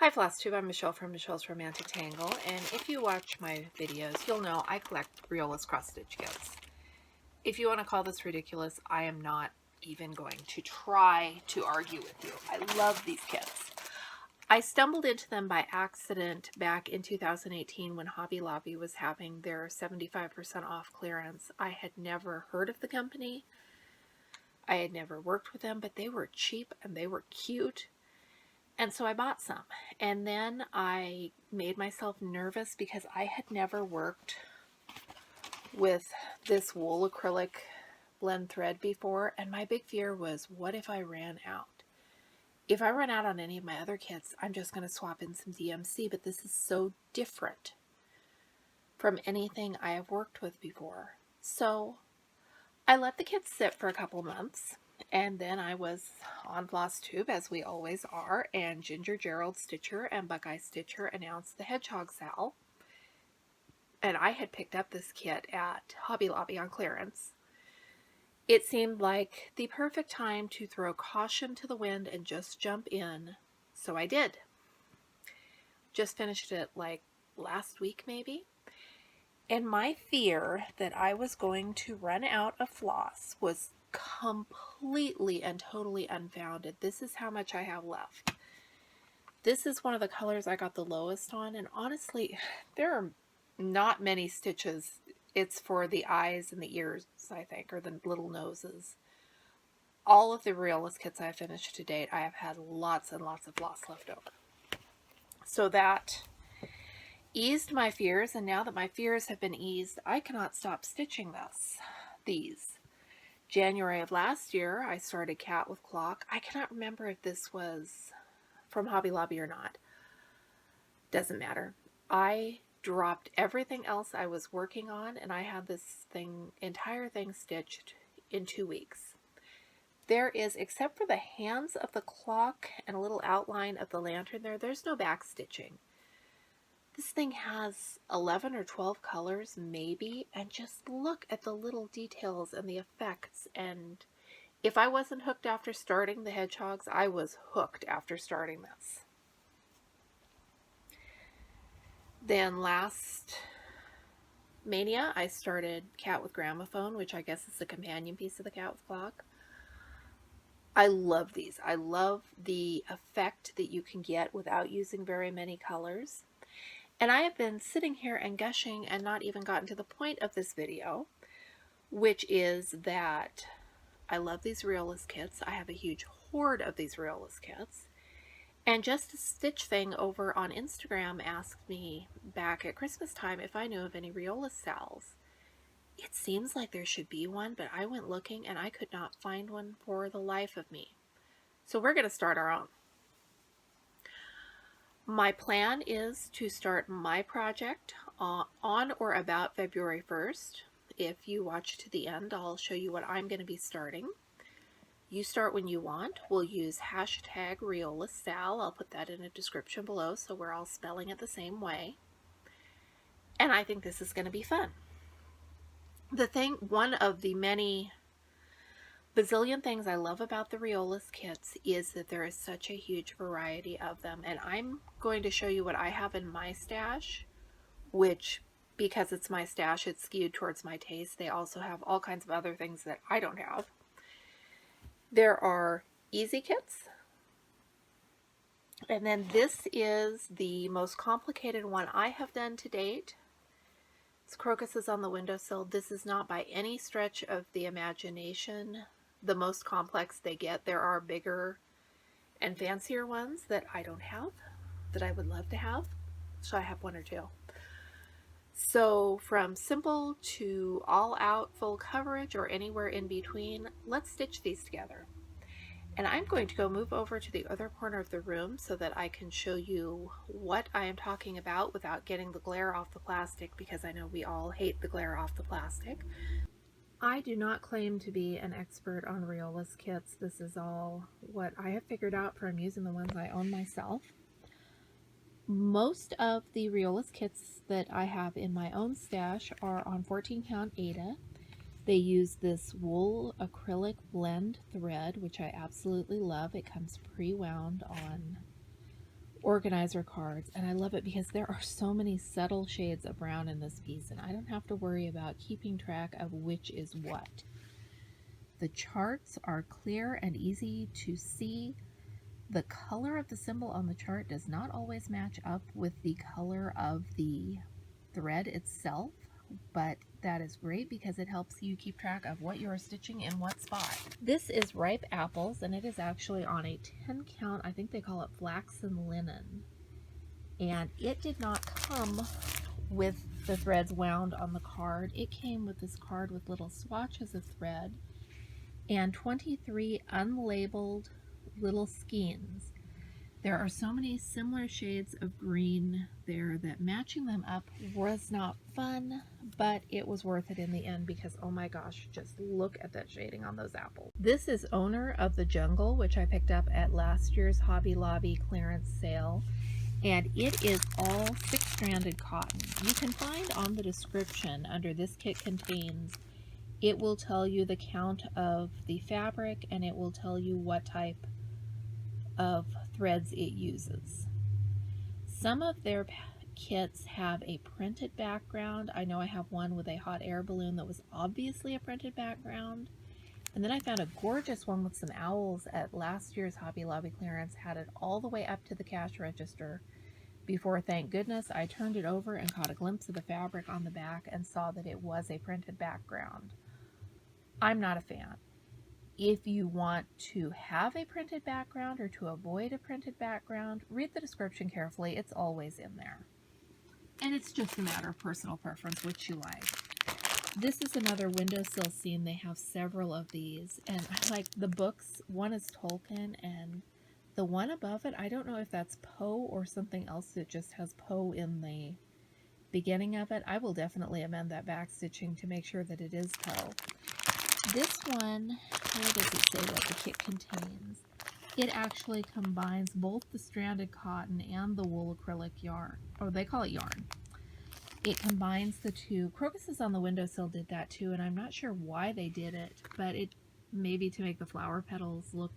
Hi Flosstube, I'm Michelle from Michelle's Romantic Tangle, and if you watch my videos, you'll know I collect Riolis cross-stitch kits. If you want to call this ridiculous, I am not even going to try to argue with you. I love these kits. I stumbled into them by accident back in 2018 when Hobby Lobby was having their 75% off clearance. I had never heard of the company. I had never worked with them, but they were cheap and they were cute. And so I bought some, and then I made myself nervous because I had never worked with this wool acrylic blend thread before, and my big fear was, what if I ran out? If I run out on any of my other kits, I'm just going to swap in some DMC, but this is so different from anything I have worked with before. So I let the kits sit for a couple months. And then I was on Flosstube, as we always are, and Ginger Gerald Stitcher and Buckeye Stitcher announced the Hedgehog Sal. And I had picked up this kit at Hobby Lobby on clearance. It seemed like the perfect time to throw caution to the wind and just jump in, so I did. Just finished it like last week maybe. And my fear that I was going to run out of floss was completely and totally unfounded. This is how much I have left. This is one of the colors I got the lowest on, and honestly, there are not many stitches. It's for the eyes and the ears, I think, or the little noses. All of the Riolis kits I have finished to date, I have had lots and lots of floss left over. So that eased my fears, and now that my fears have been eased, I cannot stop stitching these. January of last year, I started Cat with Clock. I cannot remember if this was from Hobby Lobby or not. Doesn't matter. I dropped everything else I was working on, and I had this entire thing stitched in 2 weeks. There is, except for the hands of the clock and a little outline of the lantern there's no back stitching. This thing has 11 or 12 colors, maybe, and just look at the little details and the effects. And if I wasn't hooked after starting the hedgehogs, I was hooked after starting this. Then last Mania, I started Cat with Gramophone, which I guess is the companion piece of the Cat with Clock. I love these. I love the effect that you can get without using very many colors. And I have been sitting here and gushing and not even gotten to the point of this video, which is that I love these Riolis kits. I have a huge hoard of these Riolis kits. And Just a Stitch Thing over on Instagram asked me back at Christmas time if I knew of any Riolis sals. It seems like there should be one, but I went looking and I could not find one for the life of me. So we're going to start our own. My plan is to start my project on or about February 1st. If you watch to the end, I'll show you what I'm going to be starting. You start when you want. We'll use hashtag RiolisSal. I'll put that in a description below so we're all spelling it the same way. And I think this is going to be fun. One of the many bazillion things I love about the Riolis kits is that there is such a huge variety of them, and I'm going to show you what I have in my stash, which, because it's my stash, it's skewed towards my taste. They also have all kinds of other things that I don't have. There are easy kits, and then this is the most complicated one I have done to date. It's Crocuses on the Windowsill. This is not by any stretch of the imagination the most complex they get. There are bigger and fancier ones that I don't have, that I would love to have. So I have one or two. So from simple to all out full coverage or anywhere in between, let's stitch these together. And I'm going to go move over to the other corner of the room so that I can show you what I am talking about without getting the glare off the plastic, because I know we all hate the glare off the plastic. I do not claim to be an expert on Riolis kits. This is all what I have figured out from using the ones I own myself. Most of the Riolis kits that I have in my own stash are on 14 count Aida. They use this wool acrylic blend thread, which I absolutely love. It comes pre-wound on organizer cards, and I love it because there are so many subtle shades of brown in this piece, and I don't have to worry about keeping track of which is what. The charts are clear and easy to see. The color of the symbol on the chart does not always match up with the color of the thread itself, but that is great because it helps you keep track of what you're stitching in what spot. This is ripe apples, and it is actually on a 10 count. I think they call it flaxen linen, and it did not come with the threads wound on the card. It came with this card with little swatches of thread and 23 unlabeled little skeins. There are so many similar shades of green there that matching them up was not fun, but it was worth it in the end because, oh my gosh, just look at that shading on those apples. This is Owner of the Jungle, which I picked up at last year's Hobby Lobby clearance sale, and it is all 6-stranded cotton. You can find on the description under this kit contains, it will tell you the count of the fabric and it will tell you what type of threads it uses. Some of their kits have a printed background. I know I have one with a hot air balloon that was obviously a printed background. And then I found a gorgeous one with some owls at last year's Hobby Lobby clearance, had it all the way up to the cash register before, thank goodness, I turned it over and caught a glimpse of the fabric on the back and saw that it was a printed background. I'm not a fan. If you want to have a printed background or to avoid a printed background, read the description carefully. It's always in there. And it's just a matter of personal preference, which you like. This is another windowsill scene. They have several of these. And I like the books. One is Tolkien, and the one above it, I don't know if that's Poe or something else that just has Poe in the beginning of it. I will definitely amend that back stitching to make sure that it is Poe. This one, where does it say what the kit contains? It actually combines both the stranded cotton and the wool acrylic yarn, or they call it yarn. It combines the two. Crocuses on the windowsill did that too, and I'm not sure why they did it, but it maybe to make the flower petals look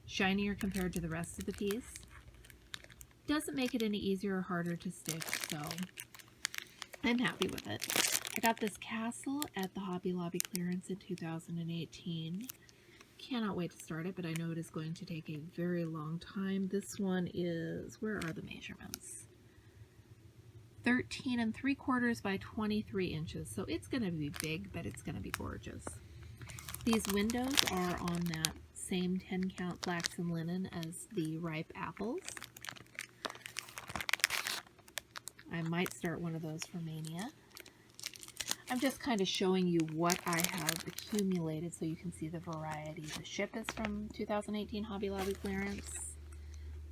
shinier compared to the rest of the piece. Doesn't make it any easier or harder to stitch, so I'm happy with it. I got this castle at the Hobby Lobby clearance in 2018. Cannot wait to start it, but I know it is going to take a very long time. This one is, where are the measurements? 13 3/4 by 23 inches. So it's going to be big, but it's going to be gorgeous. These windows are on that same 10 count flaxen linen as the ripe apples. I might start one of those for Mania. I'm just kind of showing you what I have accumulated so you can see the variety. The ship is from 2018 Hobby Lobby clearance.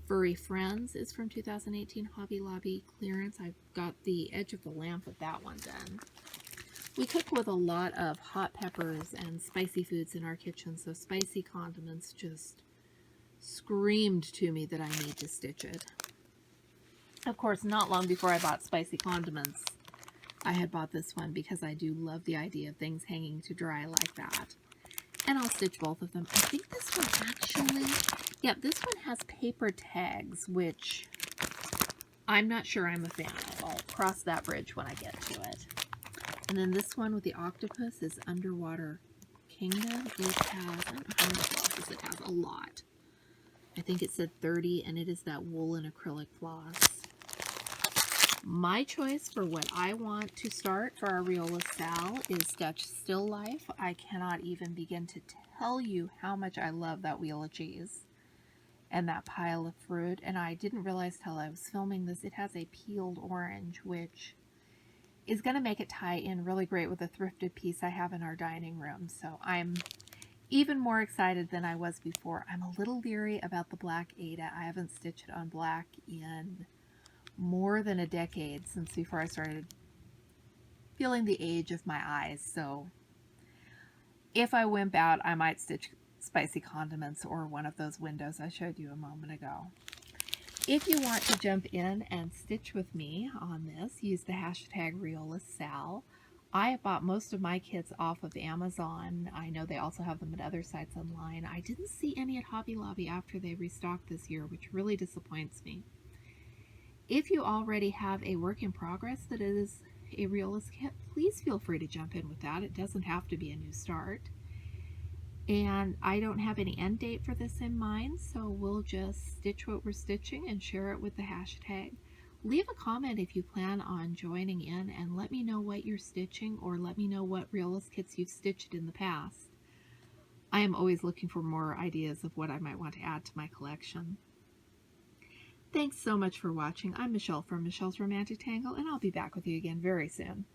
Furry Friends is from 2018 Hobby Lobby clearance. I've got the edge of the lamp with that one done. We cook with a lot of hot peppers and spicy foods in our kitchen, so spicy condiments just screamed to me that I need to stitch it. Of course, not long before I bought spicy condiments, I had bought this one because I do love the idea of things hanging to dry like that. And I'll stitch both of them. I think this one actually, yeah, this one has paper tags, which I'm not sure I'm a fan of. I'll cross that bridge when I get to it. And then this one with the octopus is Underwater Kingdom. It has, I don't know how many flosses it has, a lot. I think it said 30, and it is that wool and acrylic floss. My choice for what I want to start for our Riolis Sal is Dutch Still Life. I cannot even begin to tell you how much I love that wheel of cheese and that pile of fruit. And I didn't realize till I was filming this, it has a peeled orange, which is going to make it tie in really great with a thrifted piece I have in our dining room. So I'm even more excited than I was before. I'm a little leery about the black Ada. I haven't stitched it on black in more than a decade, since before I started feeling the age of my eyes. So if I wimp out, I might stitch spicy condiments or one of those windows I showed you a moment ago. If you want to jump in and stitch with me on this, use the hashtag RiolisSal. I have bought most of my kits off of Amazon. I know they also have them at other sites online. I didn't see any at Hobby Lobby after they restocked this year, which really disappoints me. If you already have a work in progress that is a Riolis kit, please feel free to jump in with that. It doesn't have to be a new start. And I don't have any end date for this in mind, so we'll just stitch what we're stitching and share it with the hashtag. Leave a comment if you plan on joining in and let me know what you're stitching, or let me know what Riolis kits you've stitched in the past. I am always looking for more ideas of what I might want to add to my collection. Thanks so much for watching. I'm Michelle from Michelle's Romantic Tangle, and I'll be back with you again very soon.